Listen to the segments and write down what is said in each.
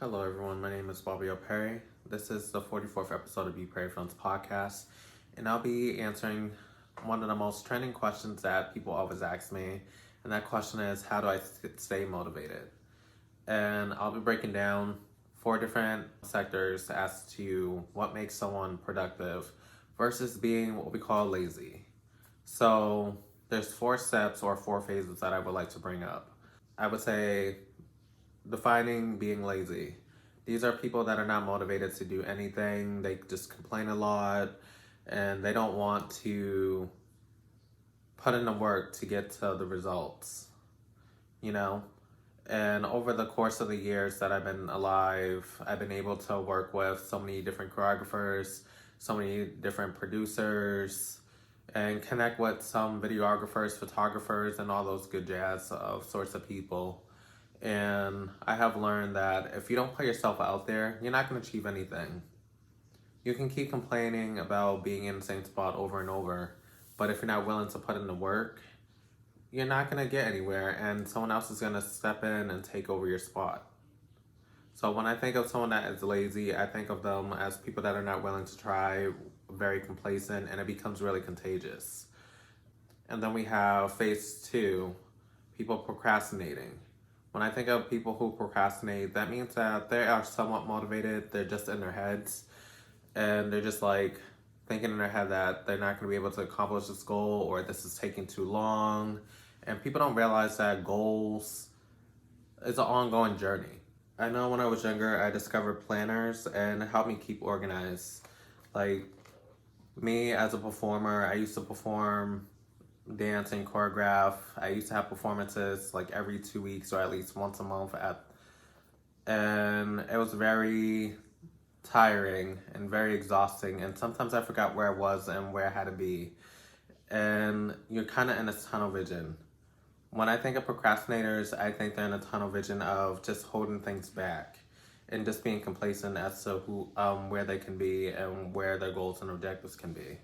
Hello everyone, my name is BPerry. This is the 44th episode of BPerryFilms podcast, and I'll be answering one of the most trending questions that people always ask me, and that question is, how do I stay motivated? And I'll be breaking down 4 different sectors as to what makes someone productive versus being what we call lazy. So there's 4 steps or 4 phases that I would like to bring up. I would say defining being lazy. These are people that are not motivated to do anything. They just complain a lot and they don't want to put in the work to get to the results, you know? And over the course of the years that I've been alive, I've been able to work with so many different choreographers, so many different producers, and connect with some videographers, photographers, and all those good jazz of sorts of people. And I have learned that if you don't put yourself out there, you're not going to achieve anything. You can keep complaining about being in the same spot over and over, but if you're not willing to put in the work, you're not going to get anywhere, and someone else is going to step in and take over your spot. So when I think of someone that is lazy, I think of them as people that are not willing to try, very complacent, and it becomes really contagious. And then we have phase 2, people procrastinating. When I think of people who procrastinate, that means that they are somewhat motivated, they're just in their heads, and they're just like thinking in their head that they're not going to be able to accomplish this goal, or this is taking too long. And people don't realize that goals is an ongoing journey. I know when I was younger, I discovered planners and it helped me keep organized. Like me as a performer, I used to perform dance and choreograph. I used to have performances like every 2 weeks or at least once a month and it was very tiring and very exhausting, and sometimes I forgot where I was and where I had to be, and you're kind of in a tunnel vision. When I think of procrastinators, I think they're in a tunnel vision of just holding things back and just being complacent as to where they can be and where their goals and objectives can be.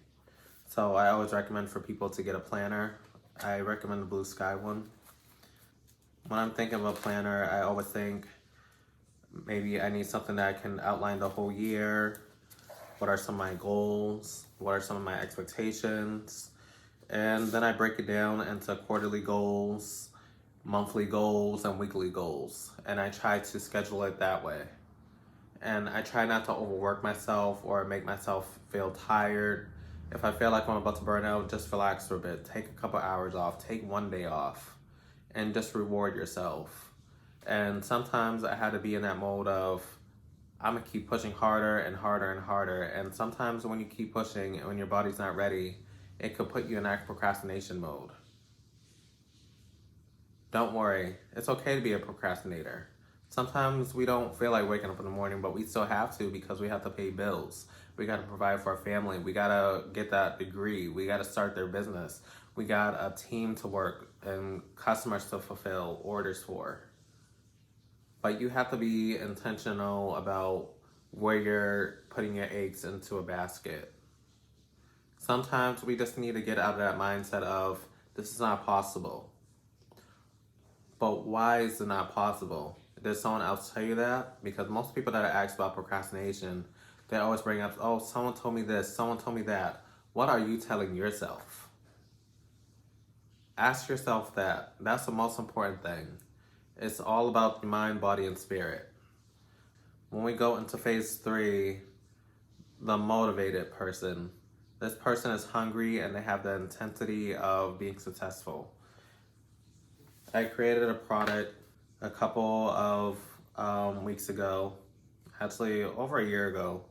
So I always recommend for people to get a planner. I recommend the Blue Sky one. When I'm thinking of a planner, I always think maybe I need something that I can outline the whole year. What are some of my goals? What are some of my expectations? And then I break it down into quarterly goals, monthly goals, and weekly goals. And I try to schedule it that way. And I try not to overwork myself or make myself feel tired. If I feel like I'm about to burn out, just relax for a bit. Take a couple hours off. Take one day off. And just reward yourself. And sometimes I had to be in that mode of, I'm going to keep pushing harder and harder and harder. And sometimes when you keep pushing and when your body's not ready, it could put you in that procrastination mode. Don't worry. It's okay to be a procrastinator. Sometimes we don't feel like waking up in the morning, but we still have to because we have to pay bills. We got to provide for our family. We got to get that degree. We got to start their business. We got a team to work and customers to fulfill orders for. But you have to be intentional about where you're putting your eggs into a basket. Sometimes we just need to get out of that mindset of, this is not possible. But why is it not possible? Did someone else tell you that? Because most people that are asked about procrastination, they always bring up, oh, someone told me this, someone told me that. What are you telling yourself? Ask yourself that. That's the most important thing. It's all about the mind, body, and spirit. When we go into phase 3, the motivated person. This person is hungry and they have the intensity of being successful. I created a product a couple of weeks ago, actually over a year ago,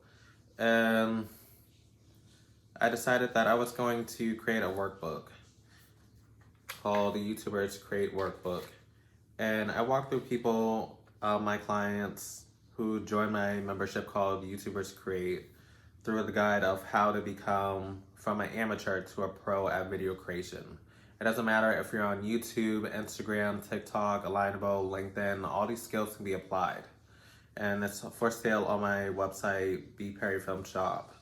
and I decided that I was going to create a workbook called the YouTubers Create Workbook. And I walked through people, my clients who joined my membership called YouTubers Create, through the guide of how to become from an amateur to a pro at video creation. It doesn't matter if you're on YouTube, Instagram, TikTok, Alignable, LinkedIn, all these skills can be applied. And it's for sale on my website, BPerryFilms shop.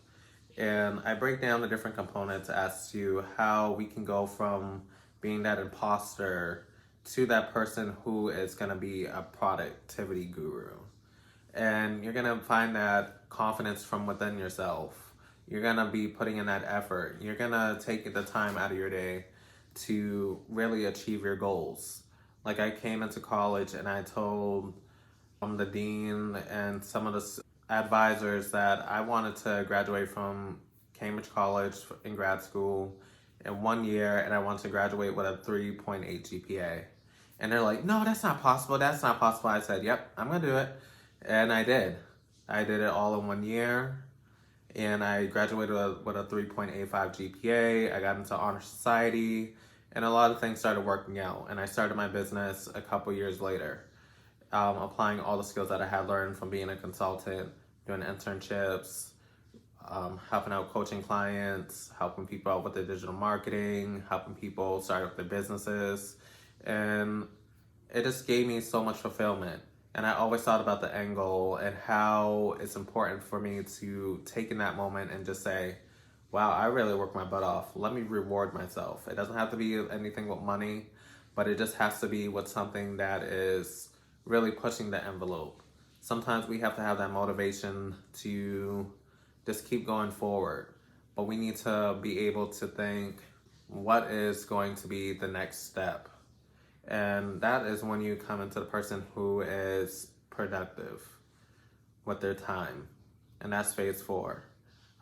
And I break down the different components as to how we can go from being that imposter to that person who is gonna be a productivity guru. And you're gonna find that confidence from within yourself. You're gonna be putting in that effort. You're gonna take the time out of your day to really achieve your goals. Like, I came into college and I told the dean and some of the advisors that I wanted to graduate from Cambridge College in grad school in 1 year, and I wanted to graduate with a 3.8 GPA. And they're like, no, that's not possible. That's not possible. I said, yep, I'm going to do it. And I did. I did it all in 1 year. And I graduated with a 3.85 GPA. I got into honor society. And a lot of things started working out. And I started my business a couple years later, applying all the skills that I had learned from being a consultant, doing internships, helping out coaching clients, helping people out with their digital marketing, helping people start up their businesses. And it just gave me so much fulfillment. And I always thought about the end goal and how it's important for me to take in that moment and just say, wow, I really worked my butt off. Let me reward myself. It doesn't have to be anything with money, but it just has to be with something that is really pushing the envelope. Sometimes we have to have that motivation to just keep going forward, but we need to be able to think, what is going to be the next step? And that is when you come into the person who is productive with their time. And that's phase 4.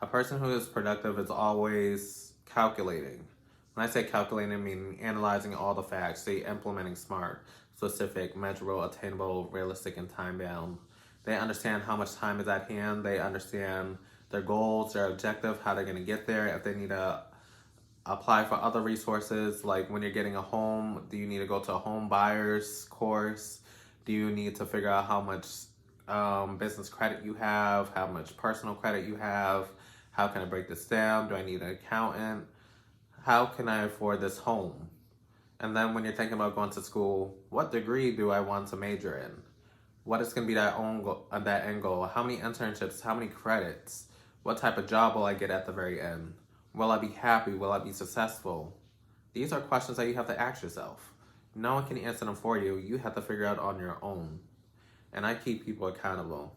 A person who is productive is always calculating. When I say calculating, I mean analyzing all the facts, they implementing smart, specific, measurable, attainable, realistic, and time-bound. They understand how much time is at hand. They understand their goals, their objective, how they're going to get there. If they need to apply for other resources, like when you're getting a home, do you need to go to a home buyer's course? Do you need to figure out how much business credit you have, how much personal credit you have? How can I break this down? Do I need an accountant? How can I afford this home? And then when you're thinking about going to school, what degree do I want to major in? What is going to be that end goal? How many internships? How many credits? What type of job will I get at the very end? Will I be happy? Will I be successful? These are questions that you have to ask yourself. No one can answer them for you. You have to figure out on your own. And I keep people accountable.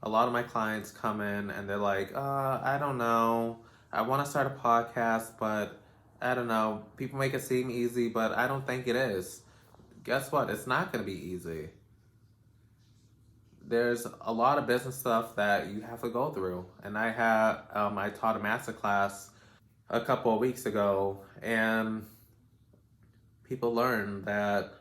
A lot of my clients come in and they're like, I don't know. I want to start a podcast, but I don't know. People make it seem easy, but I don't think it is. Guess what? It's not going to be easy. There's a lot of business stuff that you have to go through. And I taught a masterclass a couple of weeks ago, and people learned that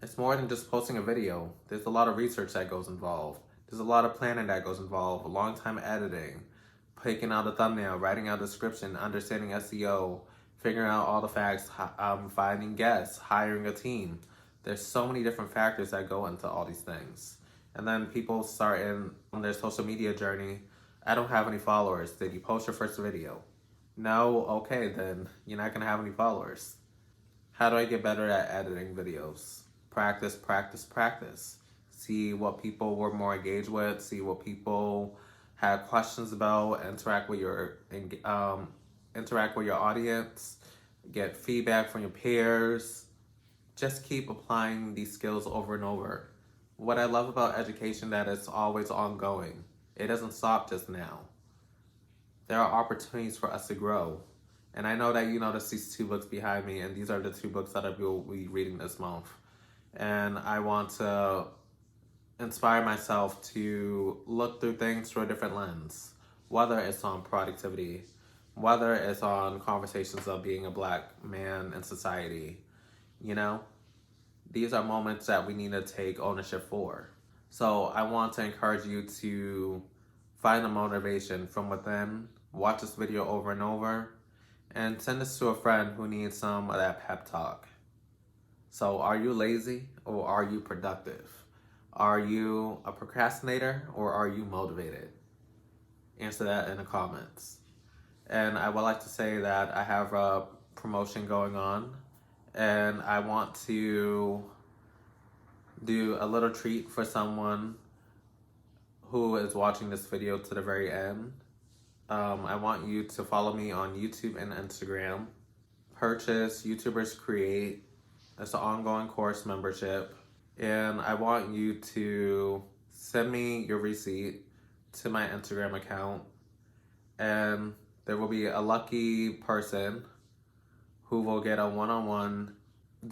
it's more than just posting a video. There's a lot of research that goes involved. There's a lot of planning that goes involved, a long time editing, picking out a thumbnail, writing out a description, understanding SEO, figuring out all the facts, finding guests, hiring a team. There's so many different factors that go into all these things. And then people start on their social media journey. I don't have any followers. Did you post your first video? No? Okay, then you're not gonna have any followers. How do I get better at editing videos? Practice, practice, practice. See what people were more engaged with, see what people had questions about, interact with your audience, get feedback from your peers. Just keep applying these skills over and over. What I love about education, that it's always ongoing. It doesn't stop just now. There are opportunities for us to grow. And I know that you notice these 2 books behind me, and these are the 2 books that I will be reading this month. And I want to inspire myself to look through things through a different lens, whether it's on productivity, whether it's on conversations of being a Black man in society. You know, these are moments that we need to take ownership for. So I want to encourage you to find the motivation from within, watch this video over and over, and send this to a friend who needs some of that pep talk. So are you lazy or are you productive? Are you a procrastinator or are you motivated? Answer that in the comments. And I would like to say that I have a promotion going on, and I want to do a little treat for someone who is watching this video to the very end. I want you to follow me on YouTube and Instagram. Purchase YouTubers Create. It's an ongoing course membership. And I want you to send me your receipt to my Instagram account, and there will be a lucky person who will get a one-on-one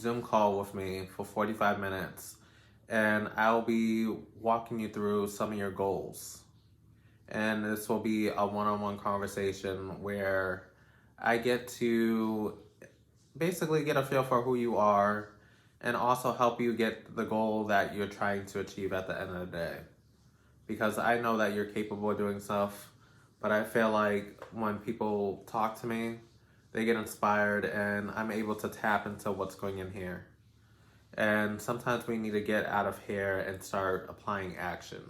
Zoom call with me for 45 minutes. And I'll be walking you through some of your goals. And this will be a one-on-one conversation where I get to basically get a feel for who you are and also help you get the goal that you're trying to achieve at the end of the day. Because I know that you're capable of doing stuff, but I feel like when people talk to me, they get inspired and I'm able to tap into what's going in here. And sometimes we need to get out of here and start applying action.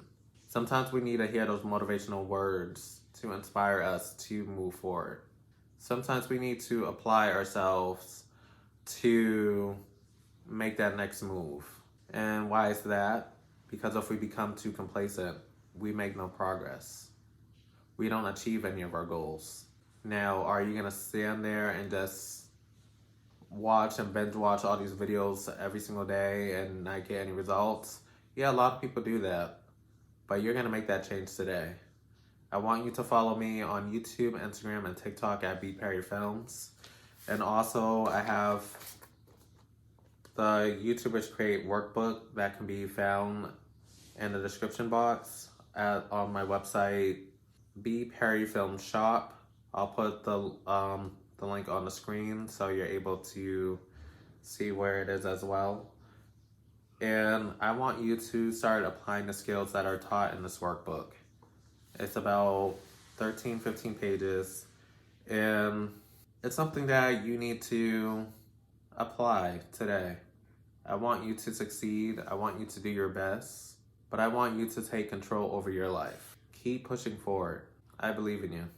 Sometimes we need to hear those motivational words to inspire us to move forward. Sometimes we need to apply ourselves to make that next move. And why is that? Because if we become too complacent, we make no progress. We don't achieve any of our goals. Now, are you gonna stand there and just watch and binge watch all these videos every single day and not get any results? Yeah, a lot of people do that, but you're gonna make that change today. I want you to follow me on YouTube, Instagram, and TikTok at BPerryFilms. And also, I have the YouTubers Create workbook that can be found in the description box on my website, BPerryFilms shop. I'll put the link on the screen so you're able to see where it is as well. And I want you to start applying the skills that are taught in this workbook. It's about 13, 15 pages, and it's something that you need to apply today. I want you to succeed. I want you to do your best, but I want you to take control over your life. Keep pushing forward. I believe in you.